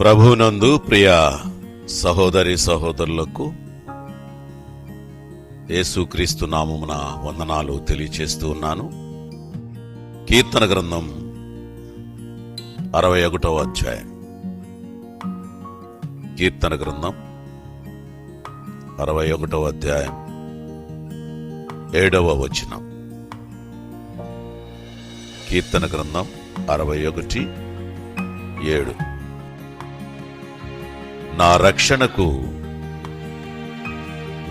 ప్రభునందు ప్రియ సహోదరి సహోదరులకు యేసుక్రీస్తు నామమున వందనాలు తెలియచేస్తూ ఉన్నాను. కీర్తన గ్రంథం 61వ అధ్యాయం. కీర్తన గ్రంథం 61వ అధ్యాయం 7వ వచనం. కీర్తన గ్రంథం 61:7. నా రక్షణకు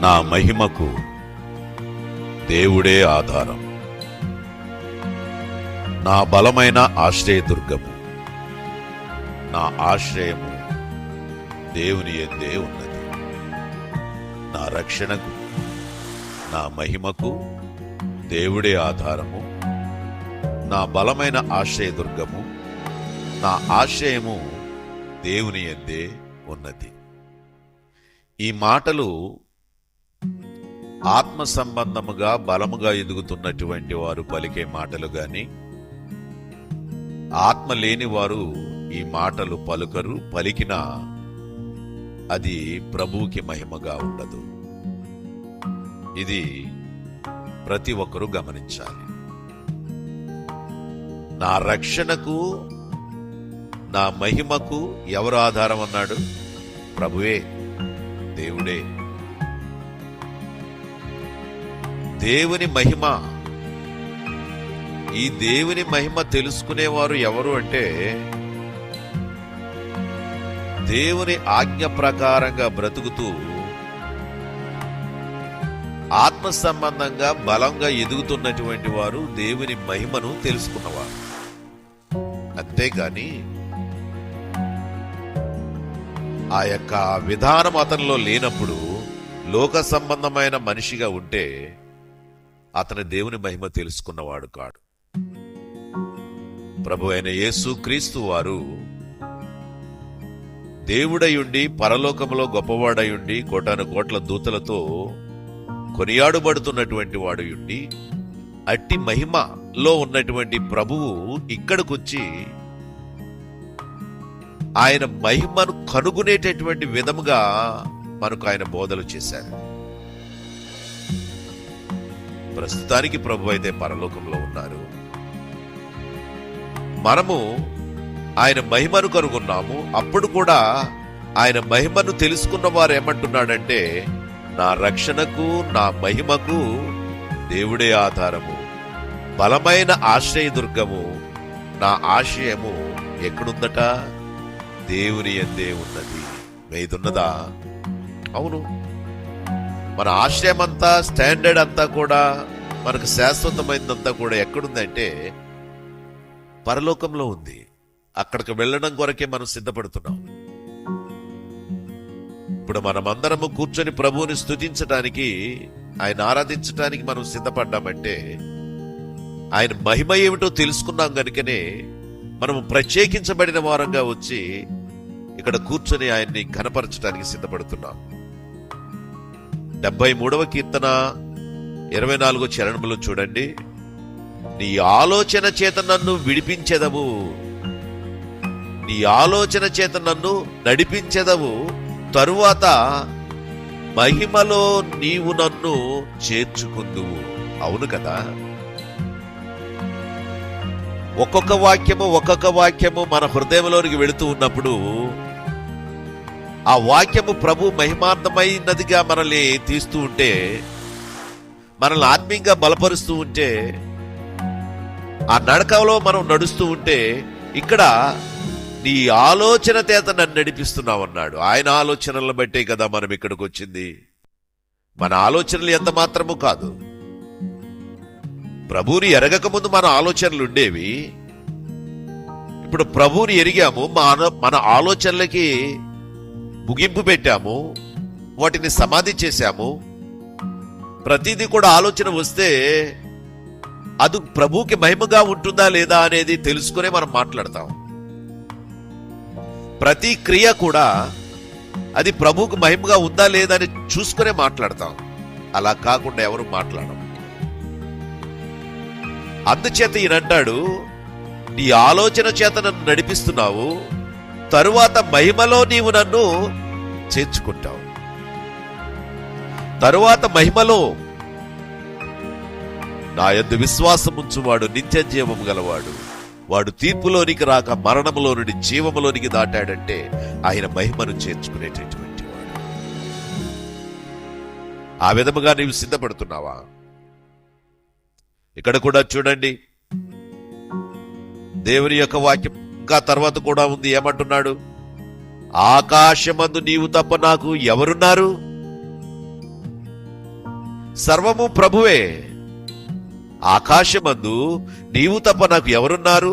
నా మహిమకు దేవుడే ఆధారం, నా బలమైన ఆశ్రయదుర్గము, నా ఆశ్రయము దేవుని యందే ఉన్నది. నా రక్షణకు నా మహిమకు దేవుడే ఆధారము, నా బలమైన ఆశ్రయదుర్గము, నా ఆశ్రయము దేవుని యందే ఉన్నది. ఈ మాటలు ఆత్మ సంబంధముగా బలముగా ఎదుగుతున్నటువంటి వారు పలికే మాటలు గాని, ఆత్మ లేని వారు ఈ మాటలు పలుకరు. పలికినా అది ప్రభువుకి మహిమగా ఉండదు. ఇది ప్రతి ఒక్కరూ గమనించాలి. నా రక్షణకు నా మహిమకు ఎవరు ఆధారం అన్నాడు? ప్రభువే, దేవుడే. దేవుని మహిమ, ఈ దేవుని మహిమ తెలుసుకునేవారు ఎవరు అంటే, దేవుని ఆజ్ఞ ప్రకారంగా బ్రతుకుతూ ఆత్మ సంబంధంగా బలంగా ఎదుగుతున్నటువంటి వారు దేవుని మహిమను తెలుసుకున్నవారు. అంతేగాని ఆ యొక్క విధానం అతనిలో లేనప్పుడు లోక సంబంధమైన మనిషిగా ఉంటే అతని దేవుని మహిమ తెలుసుకున్నవాడు కాడు. ప్రభు అయిన యేసుక్రీస్తు వారు దేవుడయుండి, పరలోకములో గొప్పవాడయుండి, కోటాను కోట్ల దూతలతో కొనియాడుబడుతున్నటువంటి వాడుయుండి, అట్టి మహిమలో ఉన్నటువంటి ప్రభువు ఇక్కడికొచ్చి ఆయన మహిమను కనుగొనేటటువంటి విధముగా మనకు ఆయన బోధలు చేశారు. ప్రస్తుతానికి ప్రభు అయితే పరలోకంలో ఉన్నారు. మనము ఆయన మహిమను కనుగొన్నాము. అప్పుడు కూడా ఆయన మహిమను తెలుసుకున్న వారు ఏమంటున్నాడంటే, నా రక్షణకు నా మహిమకు దేవుడే ఆధారము, బలమైన ఆశ్రయదుర్గము, నా ఆశ్రయము ఎక్కడుందట? దేవుని యందే ఉన్నది. మీదున్నదా? అవును. మన ఆశ్రయం అంతా, స్టాండర్డ్ అంతా కూడా, మనకు శాశ్వతమైనదంతా కూడా ఎక్కడుందంటే పరలోకంలో ఉంది. అక్కడికి వెళ్ళడం కొరకే మనం సిద్ధపడుతున్నాం. ఇప్పుడు మనమందరము కూర్చొని ప్రభువుని స్తుతించడానికి, ఆయన ఆరాధించడానికి మనం సిద్ధపడ్డామంటే ఆయన మహిమ ఏమిటో తెలుసుకున్నాం కనుకనే మనము ప్రత్యేకించబడిన వారంగా వచ్చి ఇక్కడ కూర్చొని ఆయన్ని ఘనపరచడానికి సిద్ధపడుతున్నాం. 73వ కీర్తన 24వ చరణములో చూడండి. నీ ఆలోచన చేత నన్ను విడిపించెదవు, నీ ఆలోచన చేత నన్ను నడిపించెదవు, తరువాత మహిమలో నీవు నన్ను చేర్చుకుందువు. అవును కదా. ఒక్కొక్క వాక్యము మన హృదయంలోనికి వెళుతూ ఉన్నప్పుడు ఆ వాక్యము ప్రభు మహిమార్థమైనదిగా మనల్ని తీస్తూ ఉంటే, మనల్ని ఆత్మీయంగా బలపరుస్తూ ఉంటే, ఆ నడకలో మనం నడుస్తూ ఉంటే, ఇక్కడ నీ ఆలోచన చేత నన్ను నడిపిస్తున్నావు అన్నాడు. ఆయన ఆలోచనలను బట్టే కదా మనం ఇక్కడికి వచ్చింది. మన ఆలోచనలు ఎంత మాత్రము కాదు. ప్రభువుని ఎరగక ముందు మన ఆలోచనలు ఉండేవి. ఇప్పుడు ప్రభువుని ఎరిగాము, మన ఆలోచనలకి ముగింపు పెట్టాము, వాటిని సమాధి చేశాము. ప్రతిదీ కూడా ఆలోచన వస్తే అది ప్రభువుకి మహిమగా ఉంటుందా లేదా అనేది తెలుసుకునే మనం మాట్లాడతాం. ప్రతి క్రియ కూడా అది ప్రభువుకి మహిమగా ఉందా లేదా అని చూసుకునే మాట్లాడతాం. అలా కాకుండా ఎవరు మాట్లాడం. అందుచేత ఈయనంటాడు, నీ ఆలోచన చేత నన్ను నడిపిస్తున్నావు, తరువాత మహిమలో నీవు నన్ను చేర్చుకుంటావు. తరువాత మహిమలో నా యందు విశ్వాసం ఉంచువాడు నిత్య జీవము గలవాడు, వాడు తీర్పులోనికి రాక మరణములో నుండి జీవములోనికి దాటాడంటే ఆయన మహిమను చేర్చుకునేటటువంటి వాడు. ఆ విధముగా నీవు సిద్ధపడుతున్నావా? ఇక్కడ కూడా చూడండి, దేవుని యొక్క వాక్యం ఇంకా తర్వాత కూడా ఉంది. ఏమంటున్నాడు? ఆకాశమందు నీవు తప్ప నాకు ఎవరున్నారు? సర్వము ప్రభువే. ఆకాశమందు నీవు తప్ప నాకు ఎవరున్నారు?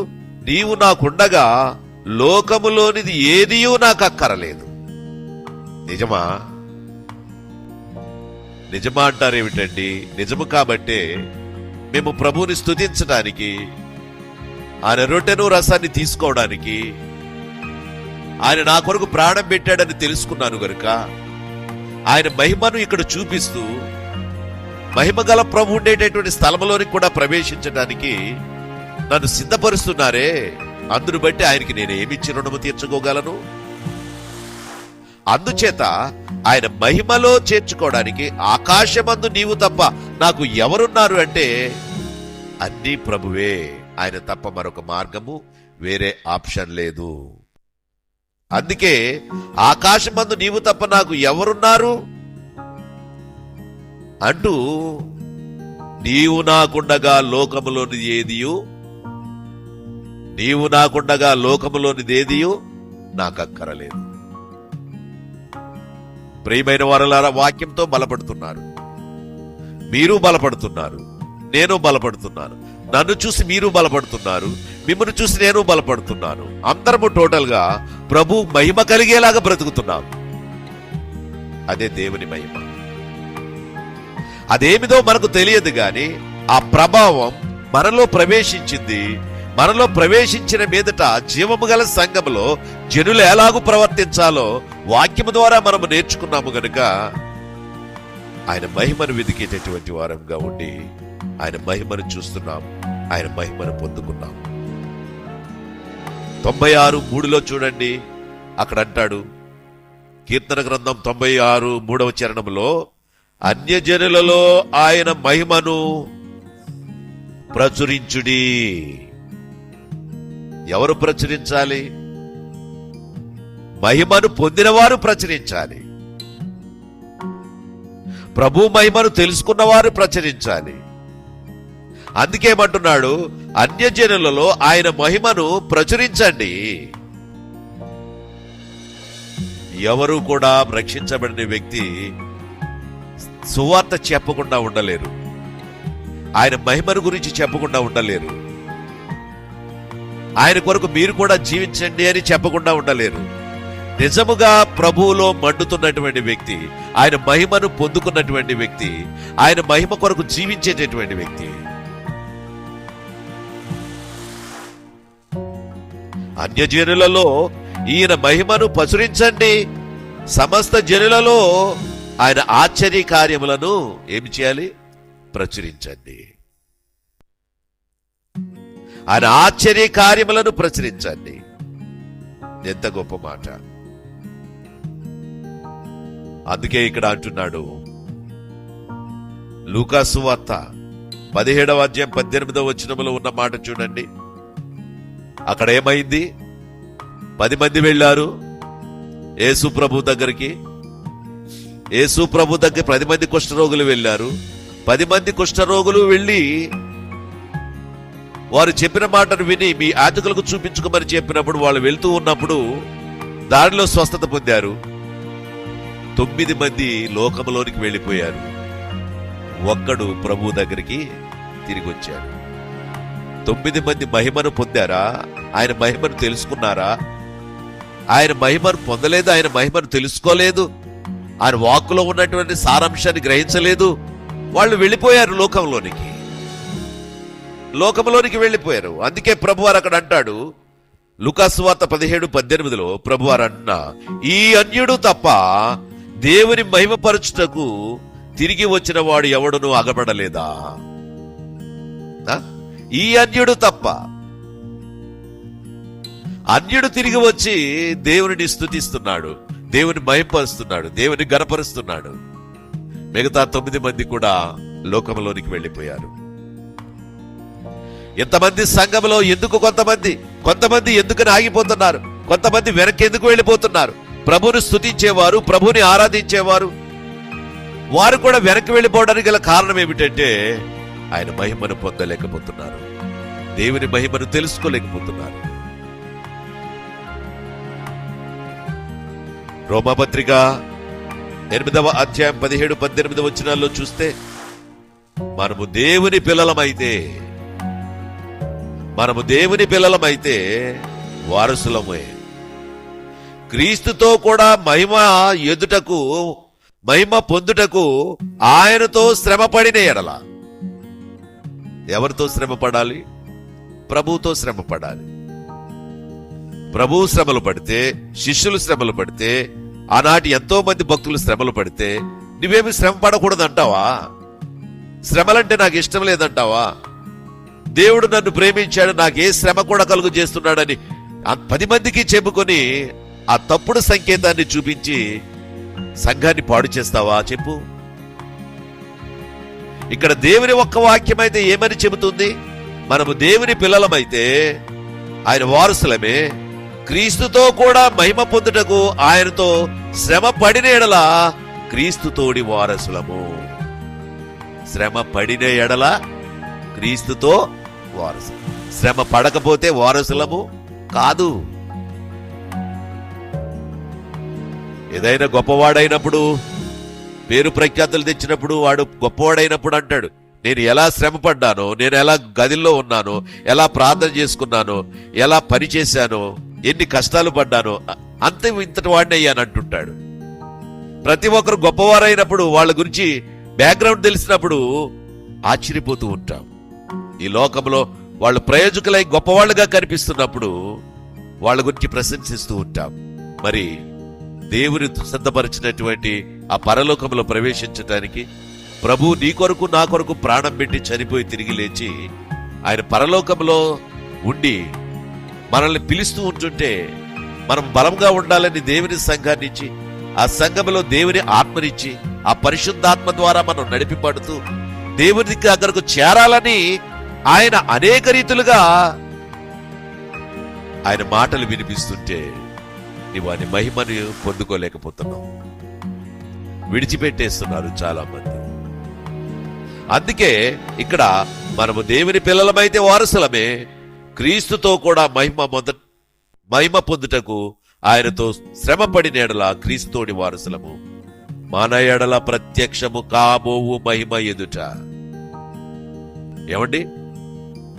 నీవు నాకుండగా లోకములోనిది ఏదియూ నాకు అక్కరలేదు. నిజమా? నిజమా అంటారేమిటండి? నిజము కాబట్టే మేము ప్రభువుని స్తుతించడానికి, ఆయన రొట్టెను రసాన్ని తీసుకోవడానికి, ఆయన నా కొరకు ప్రాణం పెట్టాడని తెలుసుకున్నాను గనుక ఆయన మహిమను ఇక్కడ చూపిస్తూ మహిమగల ప్రభు ఉండేటటువంటి స్థలంలోనికి కూడా ప్రవేశించడానికి నన్ను సిద్ధపరుస్తున్నారే. అందును బట్టి ఆయనకి నేను ఏమిచ్చి రుణము తీర్చుకోగలను? అందుచేత ఆయన మహిమలో చేర్చుకోవడానికి ఆకాశమందు నీవు తప్ప నాకు ఎవరున్నారు అంటే అన్నీ ప్రభువే. ఆయన తప్ప మరొక మార్గము, వేరే ఆప్షన్ లేదు. అందుకే ఆకాశమందు నీవు తప్ప నాకు ఎవరున్నారు అంటూ, నీవు నాకుండగా లోకములోనిది ఏదియు, నీవు నాకుండగా లోకములోనిది ఏదియు నాకు అక్కరలేదు. ప్రియమైన వారలారా, వాక్యంతో బలపడుతున్నారు, మీరు బలపడుతున్నారు, నేను బలపడుతున్నాను. నన్ను చూసి మీరు బలపడుతున్నారు, మిమ్మల్ని చూసి నేను బలపడుతున్నాను. అందరము టోటల్ గా ప్రభు మహిమ కలిగేలాగా బ్రతుకుతున్నాం. అదే దేవుని మహిమ. అదేమిదో మనకు తెలియదు గాని ఆ ప్రభావం మనలో ప్రవేశించింది. మనలో ప్రవేశించిన మీదట జీవము గల సంఘములో జనులు ఎలాగూ ప్రవర్తించాలో వాక్యము ద్వారా మనము నేర్చుకున్నాము గనుక ఆయన మహిమను వెదికేటటువంటి వారంగా ఉండి ఆయన మహిమను చూస్తున్నాం, ఆయన మహిమను పొందుకున్నాం. 96:3 చూడండి, అక్కడ అంటాడు, కీర్తన గ్రంథం 96:3 చరణంలో, అన్యజనులలో ఆయన మహిమను ప్రచురించుడి. ఎవరు ప్రచురించాలి? మహిమను పొందినవారు ప్రచురించాలి. ప్రభు మహిమను తెలుసుకున్నవారు ప్రచురించాలి. అందుకేమంటున్నాడు, అన్యజనులలో ఆయన మహిమను ప్రచురించండి. ఎవరు కూడా రక్షించబడిన వ్యక్తి సువార్త చెప్పకుండా ఉండలేరు, ఆయన మహిమను గురించి చెప్పకుండా ఉండలేరు, ఆయన కొరకు మీరు కూడా జీవించండి అని చెప్పకుండా ఉండలేరు. నిజముగా ప్రభువులో మండుతున్నటువంటి వ్యక్తి, ఆయన మహిమను పొందుకున్నటువంటి వ్యక్తి, ఆయన మహిమ కొరకు జీవించేటటువంటి వ్యక్తి. అన్యజనులలో ఈయన మహిమను ప్రచురించండి. సమస్త జనులలో ఆయన ఆశ్చర్య కార్యములను ఏమి చేయాలి? ప్రచురించండి. ఆయన ఆశ్చర్య కార్యములను ప్రచురించండి. ఎంత గొప్ప మాట! అందుకే ఇక్కడ అంటున్నాడు, లూకా సువార్త 17వ అధ్యాయం 18వ వచనములో ఉన్న మాట చూడండి. అక్కడ ఏమైంది? 10 మంది వెళ్ళారు యేసు ప్రభు దగ్గరికి. యేసు ప్రభు దగ్గర 10 మంది కుష్ఠరోగులు వెళ్ళారు. 10 మంది కుష్ఠరోగులు వెళ్ళి వారు చెప్పిన మాటను విని మీ యాజకులకు చూపించుకోమని చెప్పినప్పుడు వాళ్ళు వెళ్తూ ఉన్నప్పుడు దారిలో స్వస్థత పొందారు. 9 మంది లోకంలోనికి వెళ్ళిపోయారు. ఒక్కడు ప్రభు దగ్గరికి తిరిగి వచ్చాడు. 9 మంది మహిమను పొందారా? ఆయన మహిమను తెలుసుకున్నారా? ఆయన మహిమను పొందలేదు, ఆయన మహిమను తెలుసుకోలేదు, ఆయన వాక్కులో ఉన్నటువంటి సారాంశాన్ని గ్రహించలేదు. వాళ్ళు వెళ్ళిపోయారు లోకంలోనికి వెళ్ళిపోయారు. అందుకే ప్రభువారు అక్కడ అంటాడు, లూకా సువార్త 17:18 ప్రభువారు అంటున్నా, ఈ అన్యుడు తప్ప దేవుని మహిమపరచుటకు తిరిగి వచ్చిన వాడు ఎవడును అగబడలేదా? ఈ అన్యుడు తప్ప. అన్యుడు తిరిగి వచ్చి దేవుని స్తుతిస్తున్నాడు, దేవుని మహింపరుస్తున్నాడు, దేవుని గణపరుస్తున్నాడు. మిగతా 9 మంది కూడా లోకంలోనికి వెళ్ళిపోయారు. ఎంతమంది సంఘంలో ఎందుకు కొంతమంది ఎందుకని ఆగిపోతున్నారు? కొంతమంది వెనక్కి ఎందుకు వెళ్ళిపోతున్నారు? ప్రభుని స్తుతించేవారు, ప్రభుని ఆరాధించేవారు, వారు కూడా వెనక్కి వెళ్ళిపోవడానికి గల కారణం ఏమిటంటే ఆయన మహిమను పొందలేకపోతున్నారు, దేవుని మహిమను తెలుసుకోలేకపోతున్నారు. రోమాపత్రిక 8వ అధ్యాయం 17-18 వచనాల్లో చూస్తే, మనము దేవుని పిల్లలమైతే వారసులమే, క్రీస్తుతో కూడా మహిమ పొందుటకు ఆయనతో శ్రమపడిన ఎడల. ఎవరితో శ్రమ పడాలి? ప్రభువుతో శ్రమ పడాలి. ప్రభువు శ్రమలు పడితే, శిష్యులు శ్రమలు పడితే, ఆనాటి ఎంతో మంది భక్తులు శ్రమలు పడితే నువ్వేమి శ్రమ పడకూడదంటావా? శ్రమలంటే నాకు ఇష్టం లేదంటావా? దేవుడు నన్ను ప్రేమించాడు, నాకు ఏ శ్రమ కూడా కలుగు చేస్తున్నాడని 10 మందికి చెప్పుకొని ఆ తప్పుడు సంకేతాన్ని చూపించి సంఘాన్ని పాడు చేస్తావా? చెప్పు. ఇక్కడ దేవుని ఒక్క వాక్యం అయితే ఏమని చెబుతుంది? మనము దేవుని పిల్లలమైతే ఆయన వారసులమే, క్రీస్తుతో కూడా మహిమ పొందుటకు ఆయనతో శ్రమ పడిన ఎడల క్రీస్తుతోడి వారసులము. శ్రమ పడిన ఎడల క్రీస్తుతో వారసులు. శ్రమ పడకపోతే వారసులము కాదు. ఏదైనా గొప్పవాడైనప్పుడు, పేరు ప్రఖ్యాతులు తెచ్చినప్పుడు, వాడు గొప్పవాడైనప్పుడు అంటాడు, నేను ఎలా శ్రమ పడ్డానో, నేను ఎలా గదిలో ఉన్నానో, ఎలా ప్రార్థన చేసుకున్నానో, ఎలా పని చేశానో, ఎన్ని కష్టాలు పడ్డానో, అంతే ఇంతటి వాడిని అయ్యాను అంటుంటాడు. ప్రతి ఒక్కరు గొప్పవారైనప్పుడు, వాళ్ళ గురించి బ్యాక్గ్రౌండ్ తెలిసినప్పుడు ఆశ్చర్యపోతూ ఉంటాం. ఈ లోకంలో వాళ్ళు ప్రయోజకులై గొప్పవాళ్ళుగా కనిపిస్తున్నప్పుడు వాళ్ళ గురించి ప్రశంసిస్తూ ఉంటాం. మరి దేవుని సిద్ధపరిచినటువంటి ఆ పరలోకంలో ప్రవేశించడానికి ప్రభు నీ కొరకు నా కొరకు ప్రాణం పెట్టి చనిపోయి తిరిగి లేచి ఆయన పరలోకంలో ఉండి మనల్ని పిలుస్తూ ఉంటుంటే మనం బలంగా ఉండాలని దేవుని సంఘాన్ని ఇచ్చి, ఆ సంఘంలో దేవుని ఆత్మనిచ్చి, ఆ పరిశుద్ధాత్మ ద్వారా మనం నడిపిపడుతూ దేవుని దగ్గరకు చేరాలని ఆయన అనేక రీతులుగా ఆయన మాటలు వినిపిస్తుంటే నీవు ఆయన మహిమను పొందుకోలేకపోతున్నావు. విడిచిపెట్టేస్తున్నారు చాలా మంది. అందుకే ఇక్కడ మనము దేవుని పిల్లలమైతే వారసులమే, క్రీస్తుతో కూడా మహిమ పొందుటకు ఆయనతో శ్రమ పడిన ఎడల క్రీస్తుతోడి వారసులము. మన ఎడల ప్రత్యక్షము కాబోవు మహిమ ఎదుట. ఏమండి?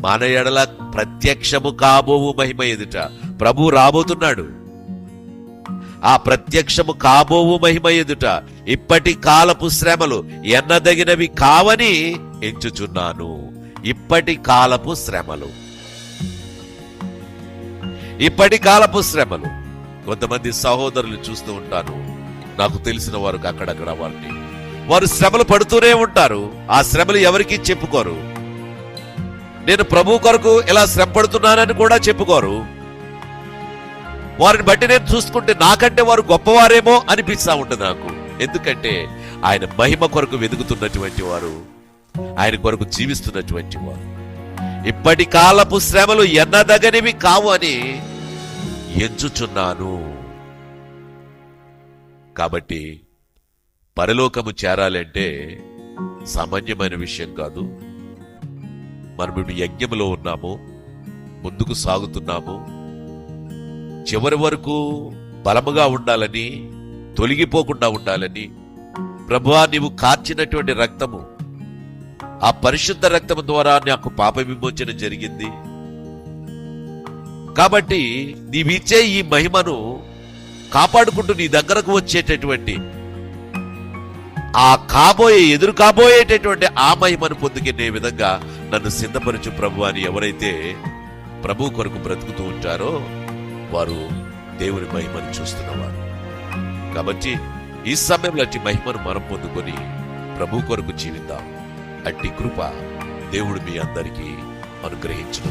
మన ఎడల ప్రత్యక్షము కాబోవు మహిమ ఎదుట ప్రభు రాబోతున్నాడు. ఆ ప్రత్యక్షము కాబోవు మహిమ ఎదుట ఇప్పటి కాలపు శ్రమలు ఎన్నదగినవి కావని ఎంచుచున్నాను. ఇప్పటి కాలపు శ్రమలు. కొంతమంది సహోదరులు చూస్తూ ఉంటాను, నాకు తెలిసిన వారు అక్కడక్కడ వారు శ్రమలు పడుతూనే ఉంటారు. ఆ శ్రమలు ఎవరికి చెప్పుకోరు. నేను ప్రభు కొరకు ఎలా శ్రమ పడుతున్నానని కూడా చెప్పుకోరు. వారిని బట్టి నేను చూసుకుంటే నాకంటే వారు గొప్పవారేమో అనిపిస్తా ఉంటుంది నాకు. ఎందుకంటే ఆయన మహిమ కొరకు వెతుకుతున్నటువంటి వారు, ఆయన కొరకు జీవిస్తున్నటువంటి వారు. ఇప్పటి కాలపు శ్రమలు ఎన్నదగనివి కావు అని ఎంచుచున్నాను. కాబట్టి పరలోకము చేరాలంటే సామాన్యమైన విషయం కాదు. మనం ఇప్పుడు యజ్ఞములో ఉన్నాము, ముందుకు సాగుతున్నాము. చివరి వరకు బలముగా ఉండాలని, తొలగిపోకుండా ఉండాలని ప్రభువా నీవు కార్చినటువంటి రక్తము, ఆ పరిశుద్ధ రక్తము ద్వారా నాకు పాప విమోచన జరిగింది. కాబట్టి నీవిచ్చే ఈ మహిమను కాపాడుకుంటూ నీ దగ్గరకు వచ్చేటటువంటి ఆ ఎదురు కాబోయేటటువంటి ఆ మహిమను పొందుకునే విధంగా నన్ను సిద్ధపరచు ప్రభు అని ఎవరైతే ప్రభు కొరకు బ్రతుకుతూ ఉంటారో వారు దేవుని మహిమను చూస్తున్నవారు. కాబట్టి ఈ సమయంలో అట్టి మహిమను మనం పొందుకొని ప్రభు కొరకు జీవిద్దాం. అట్టి కృప దేవుడు మీ అందరికీ అనుగ్రహించును.